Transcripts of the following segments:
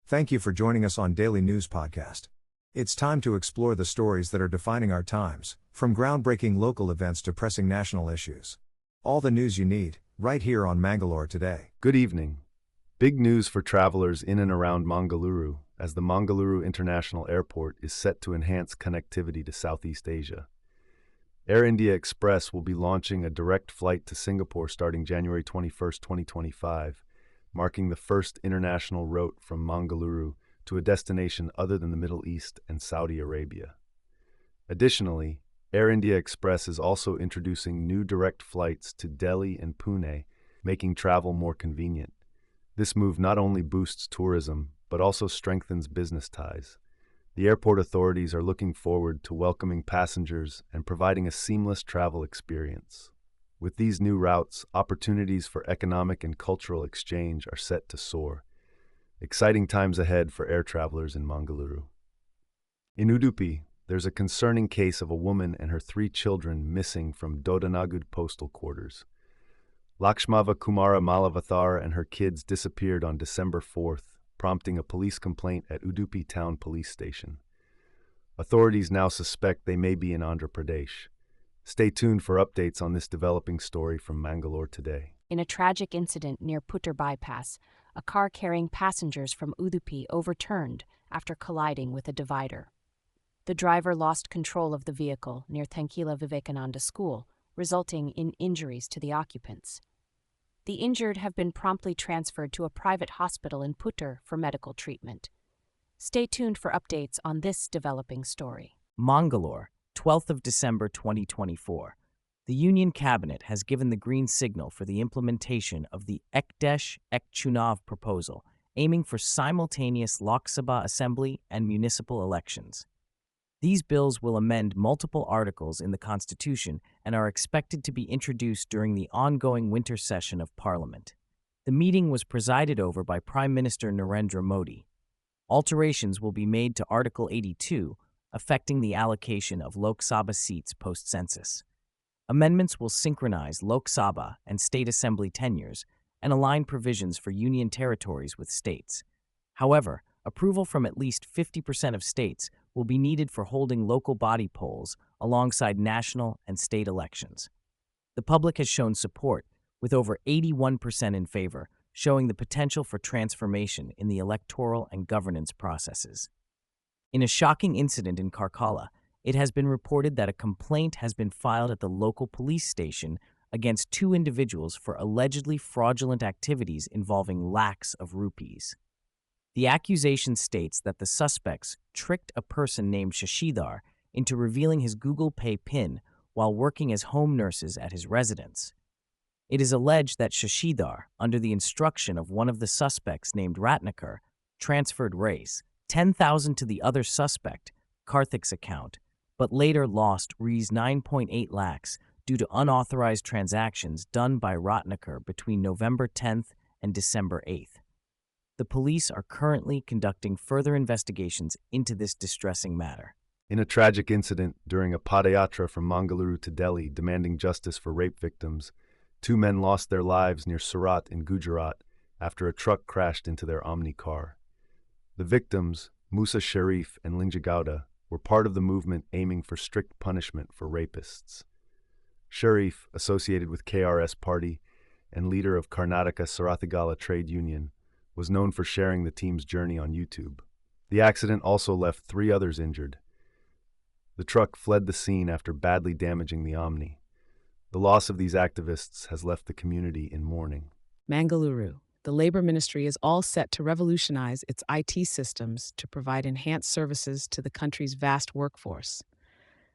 Thank you for joining us on Daily News Podcast. It's time to explore the stories that are defining our times, from groundbreaking local events to pressing national issues. All the news you need, right here on Mangalore today. Good evening. Big news for travelers in and around Mangaluru, as the Mangaluru International Airport is set to enhance connectivity to Southeast Asia. Air India Express will be launching a direct flight to Singapore starting January 21, 2025, marking the first international route from Mangaluru to a destination other than the Middle East and Saudi Arabia. Additionally, Air India Express is also introducing new direct flights to Delhi and Pune, making travel more convenient. This move not only boosts tourism, but also strengthens business ties. The airport authorities are looking forward to welcoming passengers and providing a seamless travel experience. With these new routes, opportunities for economic and cultural exchange are set to soar. Exciting times ahead for air travelers in Mangaluru. In Udupi, there's a concerning case of a woman and her 3 children missing from Dodanagud postal quarters. Lakshmava Kumara Malavathar and her kids disappeared on December 4th, prompting a police complaint at Udupi Town Police Station. Authorities now suspect they may be in Andhra Pradesh. Stay tuned for updates on this developing story from Mangalore today. In a tragic incident near Puttur bypass, a car carrying passengers from Udupi overturned after colliding with a divider. The driver lost control of the vehicle near Thankila Vivekananda School, resulting in injuries to the occupants. The injured have been promptly transferred to a private hospital in Puttur for medical treatment. Stay tuned for updates on this developing story. Mangalore, 12th of December 2024. The Union Cabinet has given the green signal for the implementation of the Ek Desh Ek Chunav proposal, aiming for simultaneous Lok Sabha Assembly and municipal elections. These bills will amend multiple articles in the Constitution and are expected to be introduced during the ongoing winter session of Parliament. The meeting was presided over by Prime Minister Narendra Modi. Alterations will be made to Article 82, affecting the allocation of Lok Sabha seats post-census. Amendments will synchronize Lok Sabha and state assembly tenures and align provisions for union territories with states. However, approval from at least 50% of states will be needed for holding local body polls alongside national and state elections. The public has shown support, with over 81% in favor, showing the potential for transformation in the electoral and governance processes. In a shocking incident in Karkala, it has been reported that a complaint has been filed at the local police station against 2 individuals for allegedly fraudulent activities involving lakhs of rupees. The accusation states that the suspects tricked a person named Shashidhar into revealing his Google Pay PIN while working as home nurses at his residence. It is alleged that Shashidhar, under the instruction of one of the suspects named Ratnakar, transferred Rs. 10,000 to the other suspect, Karthik's account, but later lost Rs. 9.8 lakhs due to unauthorized transactions done by Ratnakar between November 10th and December 8th. The police are currently conducting further investigations into this distressing matter. In a tragic incident during a padayatra from Mangaluru to Delhi demanding justice for rape victims, 2 men lost their lives near Surat in Gujarat after a truck crashed into their Omni car. The victims, Musa Sharif and Linja Gowda, were part of the movement aiming for strict punishment for rapists. Sharif, associated with KRS Party and leader of Karnataka Sarathigala Trade Union, was known for sharing the team's journey on YouTube. The accident also left 3 others injured. The truck fled the scene after badly damaging the Omni. The loss of these activists has left the community in mourning. Mangaluru. The Labor Ministry is all set to revolutionize its IT systems to provide enhanced services to the country's vast workforce.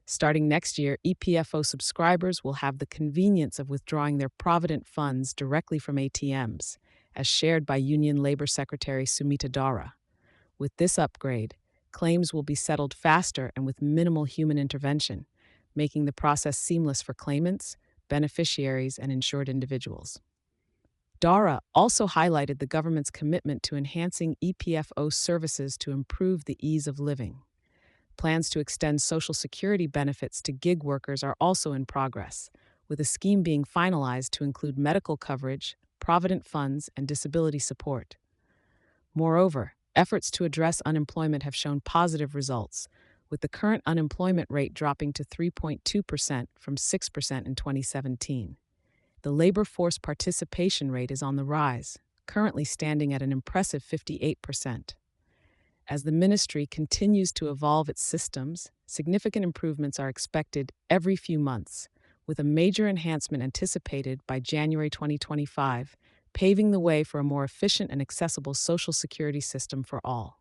Starting next year, EPFO subscribers will have the convenience of withdrawing their provident funds directly from ATMs, as shared by Union Labor Secretary Sumita Dara. With this upgrade, claims will be settled faster and with minimal human intervention, making the process seamless for claimants, beneficiaries, and insured individuals. Dara also highlighted the government's commitment to enhancing EPFO services to improve the ease of living. Plans to extend Social Security benefits to gig workers are also in progress, with a scheme being finalized to include medical coverage, provident funds, and disability support. Moreover, efforts to address unemployment have shown positive results, with the current unemployment rate dropping to 3.2% from 6% in 2017. The labor force participation rate is on the rise, currently standing at an impressive 58%. As the ministry continues to evolve its systems, significant improvements are expected every few months, with a major enhancement anticipated by January 2025, paving the way for a more efficient and accessible social security system for all.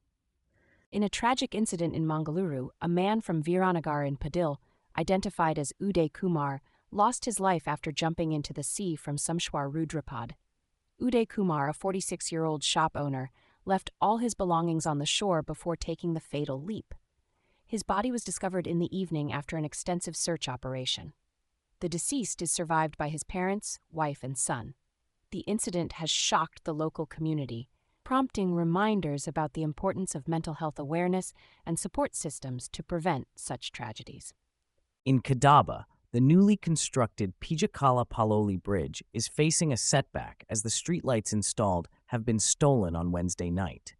In a tragic incident in Mangalore, a man from Viranagar in Padil, identified as Uday Kumar, lost his life after jumping into the sea from Samshwar Rudrapad. Uday Kumar, a 46-year-old shop owner, left all his belongings on the shore before taking the fatal leap. His body was discovered in the evening after an extensive search operation. The deceased is survived by his parents, wife, and son. The incident has shocked the local community, prompting reminders about the importance of mental health awareness and support systems to prevent such tragedies. In Kadaba, the newly constructed Pijakala Paloli Bridge is facing a setback as the streetlights installed have been stolen on Wednesday night.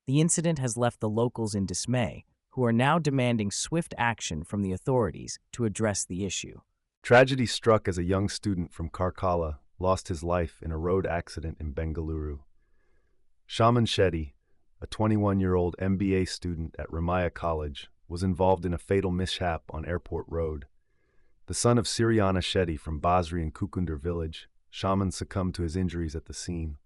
The incident has left the locals in dismay, who are now demanding swift action from the authorities to address the issue. Tragedy struck as a young student from Karkala lost his life in a road accident in Bengaluru. Shaman Shetty, a 21-year-old MBA student at Ramaya College, was involved in a fatal mishap on Airport Road. The son of Siriana Shetty from Basri and Kukundur village, Shaman succumbed to his injuries at the scene.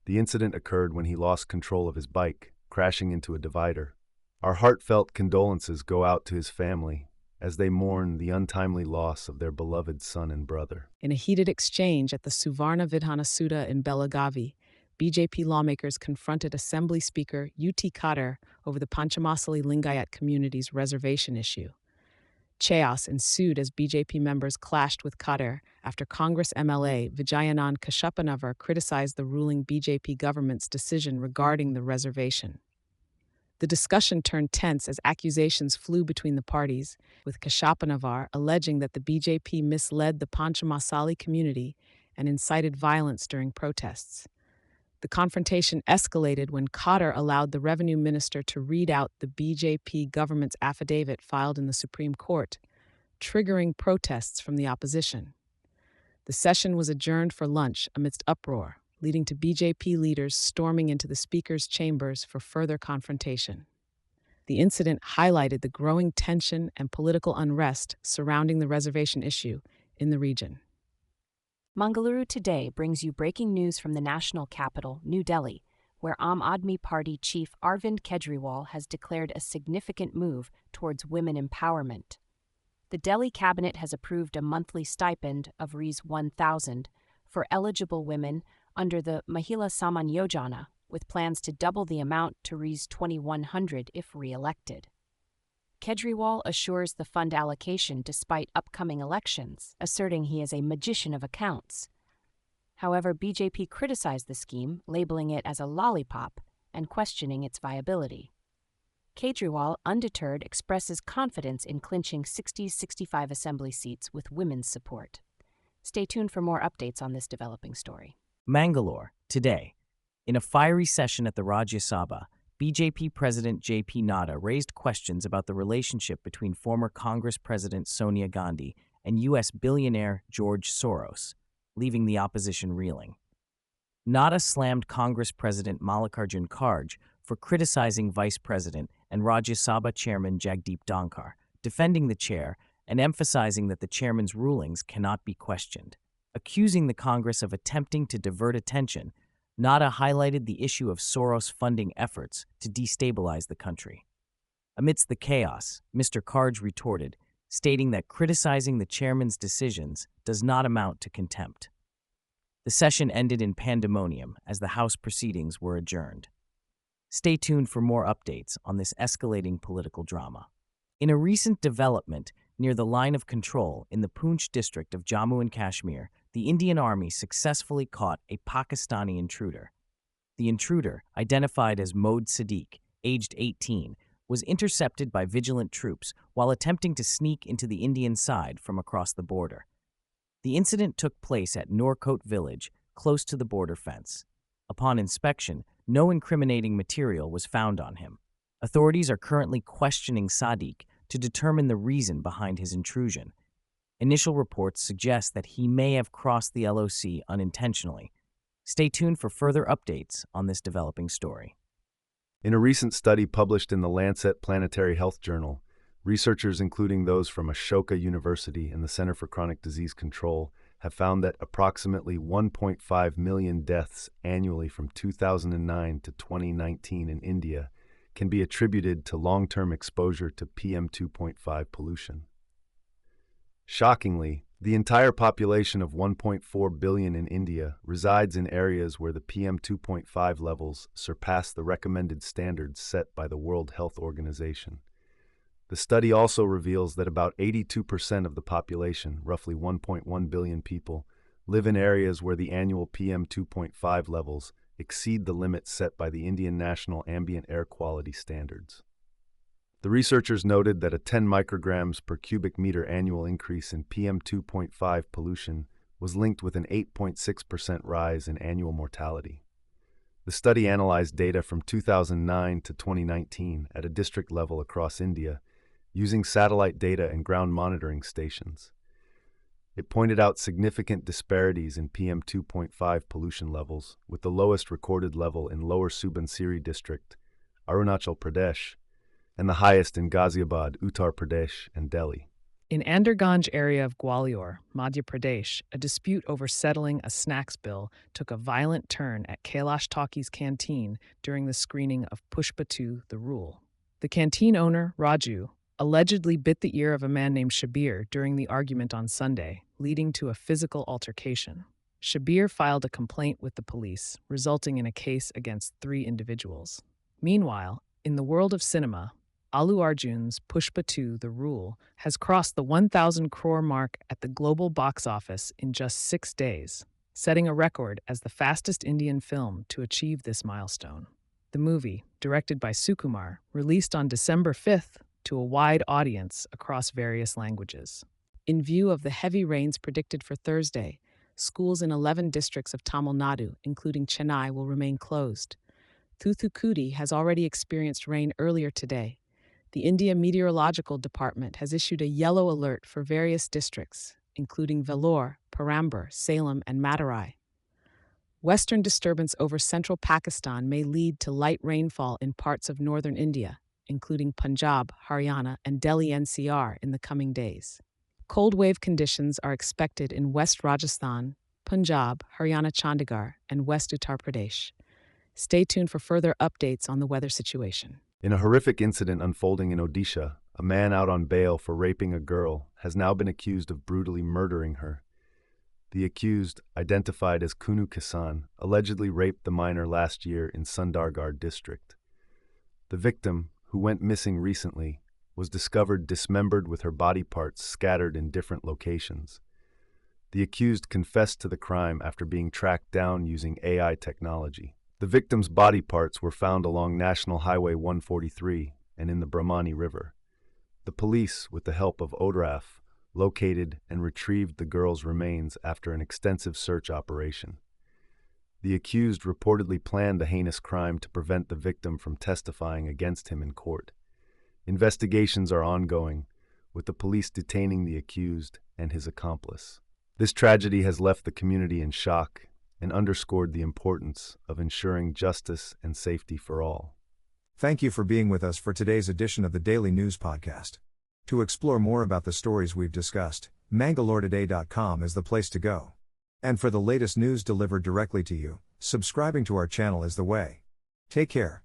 The incident occurred when he lost control of his bike, crashing into a divider. Our heartfelt condolences go out to his family as they mourn the untimely loss of their beloved son and brother. In a heated exchange at the Suvarna Vidhana Sudha in Belagavi, BJP lawmakers confronted Assembly Speaker UT Khader over the Panchamasali Lingayat community's reservation issue. Chaos ensued as BJP members clashed with Khader after Congress MLA Vijayanand Kashyapanavar criticized the ruling BJP government's decision regarding the reservation. The discussion turned tense as accusations flew between the parties, with Kashyapanavar alleging that the BJP misled the Panchamasali community and incited violence during protests. The confrontation escalated when Khader allowed the revenue minister to read out the BJP government's affidavit filed in the Supreme Court, triggering protests from the opposition. The session was adjourned for lunch amidst uproar, leading to BJP leaders storming into the speaker's chambers for further confrontation. The incident highlighted the growing tension and political unrest surrounding the reservation issue in the region. Mangalore Today brings you breaking news from the national capital, New Delhi, where Aam Aadmi Party chief Arvind Kejriwal has declared a significant move towards women empowerment. The Delhi cabinet has approved a monthly stipend of Rs 1,000 for eligible women under the Mahila Saman Yojana, with plans to double the amount to Rs 2,100 if re-elected. Kejriwal assures the fund allocation despite upcoming elections, asserting he is a magician of accounts. However, BJP criticized the scheme, labeling it as a lollipop and questioning its viability. Kejriwal, undeterred, expresses confidence in clinching 60-65 assembly seats with women's support. Stay tuned for more updates on this developing story. Mangalore, today. In a fiery session at the Rajya Sabha, BJP President J.P. Nadda raised questions about the relationship between former Congress President Sonia Gandhi and U.S. billionaire George Soros, leaving the opposition reeling. Nadda slammed Congress President Mallikarjun Kharge for criticizing Vice President and Rajya Sabha Chairman Jagdeep Dhankar, defending the chair and emphasizing that the chairman's rulings cannot be questioned. Accusing the Congress of attempting to divert attention, Nadda highlighted the issue of Soros funding efforts to destabilize the country. Amidst the chaos, Mr. Kharge retorted, stating that criticizing the chairman's decisions does not amount to contempt. The session ended in pandemonium as the House proceedings were adjourned. Stay tuned for more updates on this escalating political drama. In a recent development near the line of control in the Poonch district of Jammu and Kashmir, the Indian Army successfully caught a Pakistani intruder. The intruder, identified as Mohd Sadiq, aged 18, was intercepted by vigilant troops while attempting to sneak into the Indian side from across the border. The incident took place at Noorkot village, close to the border fence. Upon inspection, no incriminating material was found on him. Authorities are currently questioning Sadiq to determine the reason behind his intrusion. Initial reports suggest that he may have crossed the LOC unintentionally. Stay tuned for further updates on this developing story. In a recent study published in the Lancet Planetary Health Journal, researchers, including those from Ashoka University and the Center for Chronic Disease Control, have found that approximately 1.5 million deaths annually from 2009 to 2019 in India can be attributed to long-term exposure to PM2.5 pollution. Shockingly, the entire population of 1.4 billion in India resides in areas where the PM2.5 levels surpass the recommended standards set by the World Health Organization. The study also reveals that about 82% of the population, roughly 1.1 billion people, live in areas where the annual PM2.5 levels exceed the limits set by the Indian National Ambient Air Quality Standards. The researchers noted that a 10 micrograms per cubic meter annual increase in PM2.5 pollution was linked with an 8.6% rise in annual mortality. The study analyzed data from 2009 to 2019 at a district level across India, using satellite data and ground monitoring stations. It pointed out significant disparities in PM2.5 pollution levels, with the lowest recorded level in Lower Subansiri district, Arunachal Pradesh, and the highest in Ghaziabad, Uttar Pradesh, and Delhi. In Anderganj area of Gwalior, Madhya Pradesh, a dispute over settling a snacks bill took a violent turn at Kailash Talkies canteen during the screening of Pushpa 2, The Rule. The canteen owner, Raju, allegedly bit the ear of a man named Shabir during the argument on Sunday, leading to a physical altercation. Shabir filed a complaint with the police, resulting in a case against 3 individuals. Meanwhile, in the world of cinema, Allu Arjun's Pushpa 2, The Rule, has crossed the 1,000 crore mark at the global box office in just 6 days, setting a record as the fastest Indian film to achieve this milestone. The movie, directed by Sukumar, released on December 5th to a wide audience across various languages. In view of the heavy rains predicted for Thursday, schools in 11 districts of Tamil Nadu, including Chennai, will remain closed. Thoothukudi has already experienced rain earlier today. The India Meteorological Department has issued a yellow alert for various districts, including Vellore, Parambar, Salem, and Madurai. Western disturbance over central Pakistan may lead to light rainfall in parts of northern India, including Punjab, Haryana, and Delhi NCR in the coming days. Cold wave conditions are expected in West Rajasthan, Punjab, Haryana, Chandigarh, and West Uttar Pradesh. Stay tuned for further updates on the weather situation. In a horrific incident unfolding in Odisha, a man out on bail for raping a girl has now been accused of brutally murdering her. The accused, identified as Kunu Kisan, allegedly raped the minor last year in Sundargarh district. The victim, who went missing recently, was discovered dismembered with her body parts scattered in different locations. The accused confessed to the crime after being tracked down using AI technology. The victim's body parts were found along National Highway 143 and in the Brahmani River. The police, with the help of ODRAF, located and retrieved the girl's remains after an extensive search operation. The accused reportedly planned the heinous crime to prevent the victim from testifying against him in court. Investigations are ongoing, with the police detaining the accused and his accomplice. This tragedy has left the community in shock and underscored the importance of ensuring justice and safety for all. Thank you for being with us for today's edition of the Daily News Podcast. To explore more about the stories we've discussed, MangaloreToday.com is the place to go. And for the latest news delivered directly to you, subscribing to our channel is the way. Take care.